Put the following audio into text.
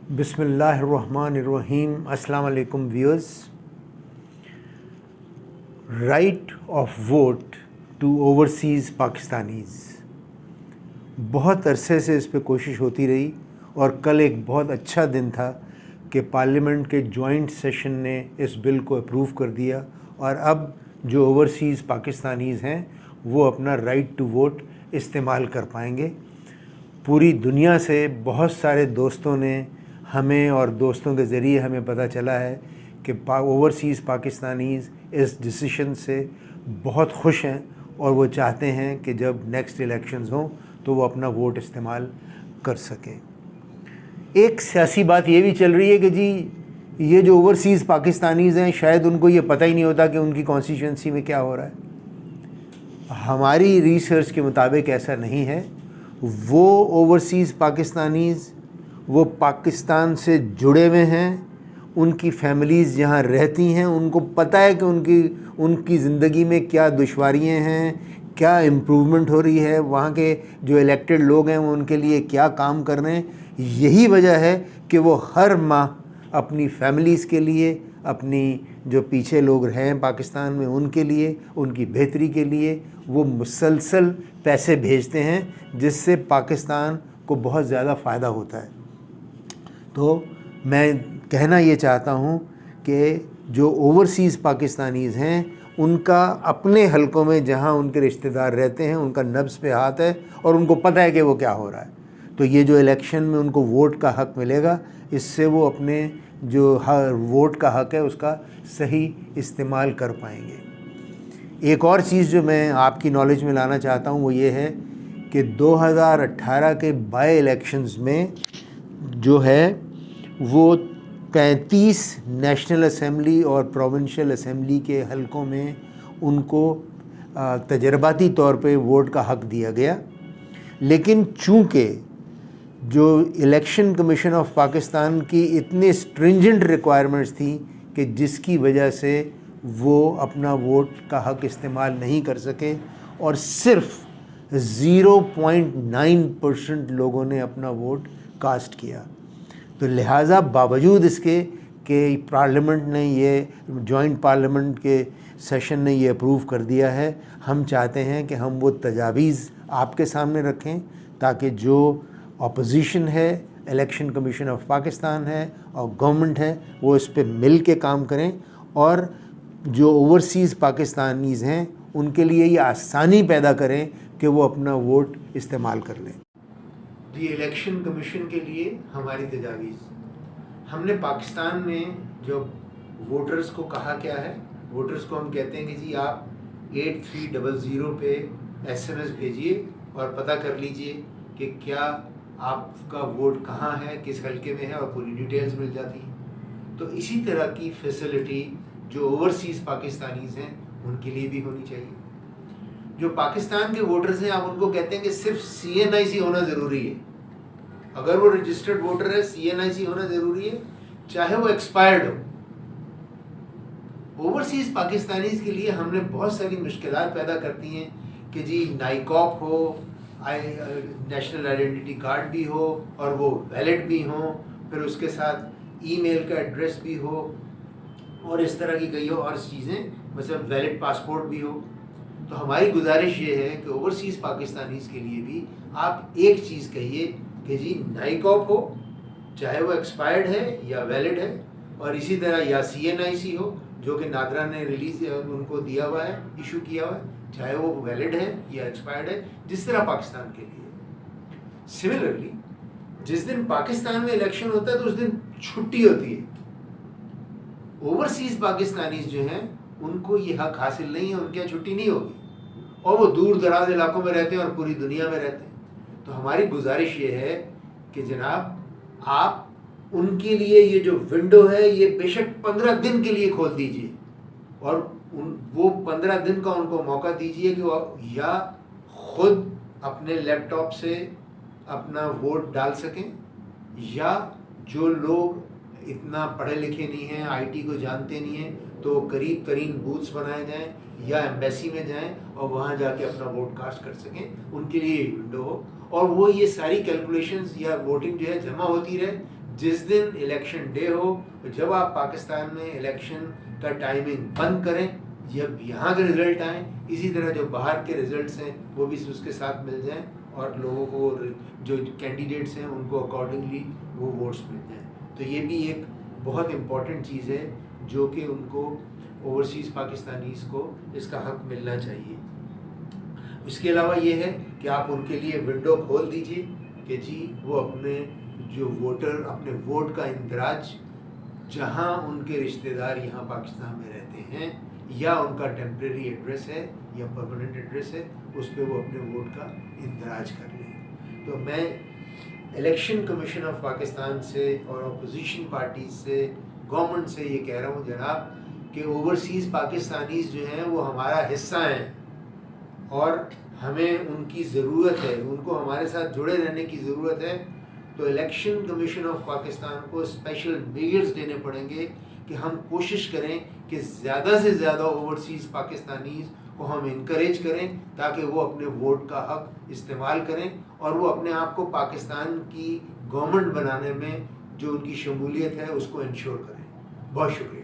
بسم اللہ الرحمن الرحیم. السلام علیکم viewers. Right of vote to overseas Pakistanis. بہت عرصے سے اس پہ کوشش ہوتی رہی اور کل ایک بہت اچھا دن تھا کہ پارلیمنٹ کے جوائنٹ سیشن نے اس بل کو اپروو کر دیا اور اب جو اوورسیز پاکستانیز ہیں وہ اپنا رائٹ ٹو ووٹ استعمال کر پائیں گے. پوری دنیا سے بہت سارے دوستوں نے ہمیں اور دوستوں کے ذریعے ہمیں پتہ چلا ہے کہ اوورسیز پاکستانیز اس ڈیسیشن سے بہت خوش ہیں اور وہ چاہتے ہیں کہ جب نیکسٹ الیکشنز ہوں تو وہ اپنا ووٹ استعمال کر سکیں. ایک سیاسی بات یہ بھی چل رہی ہے کہ جی یہ جو اوورسیز پاکستانیز ہیں شاید ان کو یہ پتہ ہی نہیں ہوتا کہ ان کی کانسٹیٹوئنسی میں کیا ہو رہا ہے. ہماری ریسرچ کے مطابق ایسا نہیں ہے. وہ اوورسیز پاکستانیز وہ پاکستان سے جڑے ہوئے ہیں, ان کی فیملیز یہاں رہتی ہیں, ان کو پتہ ہے کہ ان کی زندگی میں کیا دشواریاں ہیں, کیا امپروومنٹ ہو رہی ہے, وہاں کے جو الیکٹڈ لوگ ہیں وہ ان کے لیے کیا کام کر رہے ہیں. یہی وجہ ہے کہ وہ ہر ماہ اپنی فیملیز کے لیے, اپنی جو پیچھے لوگ ہیں پاکستان میں ان کے لیے, ان کی بہتری کے لیے وہ مسلسل پیسے بھیجتے ہیں, جس سے پاکستان کو بہت زیادہ فائدہ ہوتا ہے. تو میں کہنا یہ چاہتا ہوں کہ جو اوورسیز پاکستانیز ہیں ان کا اپنے حلقوں میں جہاں ان کے رشتہ دار رہتے ہیں ان کا نبض پہ ہاتھ ہے اور ان کو پتہ ہے کہ وہ کیا ہو رہا ہے. تو یہ جو الیکشن میں ان کو ووٹ کا حق ملے گا, اس سے وہ اپنے جو ووٹ کا حق ہے اس کا صحیح استعمال کر پائیں گے. ایک اور چیز جو میں آپ کی نالج میں لانا چاہتا ہوں وہ یہ ہے کہ 2018 کے بائی الیکشنز میں جو ہے وہ 33 نیشنل اسمبلی اور پروونشل اسمبلی کے حلقوں میں ان کو تجرباتی طور پہ ووٹ کا حق دیا گیا. لیکن چونکہ جو الیکشن کمیشن آف پاکستان کی اتنی اسٹرنجنٹ ریکوائرمنٹس تھیں کہ جس کی وجہ سے وہ اپنا ووٹ کا حق استعمال نہیں کر سکے اور صرف 0.9% لوگوں نے اپنا ووٹ کاسٹ کیا. تو لہٰذا باوجود اس کے کہ پارلیمنٹ نے یہ جوائنٹ پارلیمنٹ کے سیشن نے یہ اپروو کر دیا ہے, ہم چاہتے ہیں کہ ہم وہ تجاویز آپ کے سامنے رکھیں تاکہ جو اپوزیشن ہے, الیکشن کمیشن آف پاکستان ہے اور گورنمنٹ ہے وہ اس پہ مل کے کام کریں اور جو اوورسیز پاکستانیز ہیں ان کے لیے یہ آسانی پیدا کریں کہ وہ اپنا ووٹ استعمال کر لیں. جی الیکشن کمیشن کے لیے ہماری تجاویز, ہم نے پاکستان میں جو ووٹرز کو کہا کیا ہے, ووٹرز کو ہم کہتے ہیں کہ جی آپ 8300 پہ SMS بھیجیے اور پتہ کر لیجئے کہ کیا آپ کا ووٹ کہاں ہے, کس حلقے میں ہے, اور پوری ڈیٹیلز مل جاتی ہیں. تو اسی طرح کی فیسلٹی جو اوورسیز پاکستانیز ہیں ان کے لیے بھی ہونی چاہیے. جو پاکستان کے ووٹرز ہیں آپ ان کو کہتے ہیں کہ صرف CNIC ہونا ضروری ہے. اگر وہ رجسٹرڈ ووٹر ہے CNIC ہونا ضروری ہے, چاہے وہ ایکسپائرڈ ہو. اوورسیز پاکستانیز کے لیے ہم نے بہت ساری مشکلات پیدا کرتی ہیں کہ جی نائکاپ ہو, نیشنل آئیڈینٹی کارڈ بھی ہو اور وہ ویلڈ بھی ہوں, پھر اس کے ساتھ ای میل کا ایڈریس بھی ہو اور اس طرح کی کئی اور چیزیں, مثلا ویلڈ پاسپورٹ بھی ہو. تو ہماری گزارش یہ ہے کہ اوورسیز پاکستانیز کے لیے بھی آپ ایک چیز کہیے کہ جی نائکاپ ہو, چاہے وہ ایکسپائرڈ ہے یا ویلڈ ہے, اور اسی طرح یا CNIC ہو جو کہ نادرا نے ریلیز ان کو دیا ہوا ہے, ایشو کیا ہوا ہے, چاہے وہ ویلڈ ہے یا ایکسپائرڈ ہے, جس طرح پاکستان کے لیے. سملرلی جس دن پاکستان میں الیکشن ہوتا ہے تو اس دن چھٹی ہوتی ہے. اوورسیز پاکستانیز جو ہیں ان کو یہ حق حاصل نہیں ہے, ان کے یہاں چھٹی نہیں ہوگی اور وہ دور دراز علاقوں میں رہتے ہیں اور پوری دنیا میں رہتے ہیں. تو ہماری گزارش یہ ہے کہ جناب آپ ان کے لیے یہ جو ونڈو ہے یہ بے شک 15 دن کے لیے کھول دیجئے اور وہ 15 دن کا ان کو موقع دیجئے کہ وہ یا خود اپنے لیپ ٹاپ سے اپنا ووٹ ڈال سکیں, یا جو لوگ اتنا پڑھے لکھے نہیں ہیں, IT کو جانتے نہیں ہیں, تو قریب ترین بوتھس بنائے جائیں یا ایمبیسی میں جائیں اور وہاں جا کے اپنا ووٹ کاسٹ کر سکیں. ان کے لیے ونڈو ہو اور وہ یہ ساری کیلکولیشنز یا ووٹنگ جو ہے جمع ہوتی رہے, جس دن الیکشن ڈے ہو، جب آپ پاکستان میں الیکشن کا ٹائمنگ بند کریں، جب یہاں کے رزلٹ آئیں، اسی طرح جو باہر کے رزلٹس ہیں وہ بھی اس کے ساتھ مل جائیں، اور لوگوں کو جو کینڈیڈیٹس ہیں ان کو اکارڈنگلی وہ ووٹس مل جائیں. تو یہ بھی ایک بہت امپورٹنٹ چیز ہے جو کہ ان کو اوورسیز پاکستانیز کو اس کا حق ملنا چاہیے. اس کے علاوہ یہ ہے کہ آپ ان کے لیے ونڈو کھول دیجئے کہ جی وہ اپنے جو ووٹر اپنے ووٹ کا اندراج جہاں ان کے رشتہ دار یہاں پاکستان میں رہتے ہیں یا ان کا ٹیمپریری ایڈریس ہے یا پرماننٹ ایڈریس ہے، اس پہ وہ اپنے ووٹ کا اندراج کر لیں. تو میں الیکشن کمیشن آف پاکستان سے اور اپوزیشن پارٹیز سے، گورنمنٹ سے یہ کہہ رہا ہوں جناب کہ اوورسیز پاکستانیز جو ہیں وہ ہمارا حصہ ہیں اور ہمیں ان کی ضرورت ہے، ان کو ہمارے ساتھ جڑے رہنے کی ضرورت ہے. تو الیکشن کمیشن آف پاکستان کو اسپیشل میجرز لینے پڑیں گے کہ ہم کوشش کریں کہ زیادہ سے زیادہ اوورسیز پاکستانیز کو ہم انکریج کریں تاکہ وہ اپنے ووٹ کا حق استعمال کریں اور وہ اپنے آپ کو پاکستان کی گورنمنٹ بنانے میں جو ان کی شمولیت ہے اس کو انشور کریں. بہت شکریہ.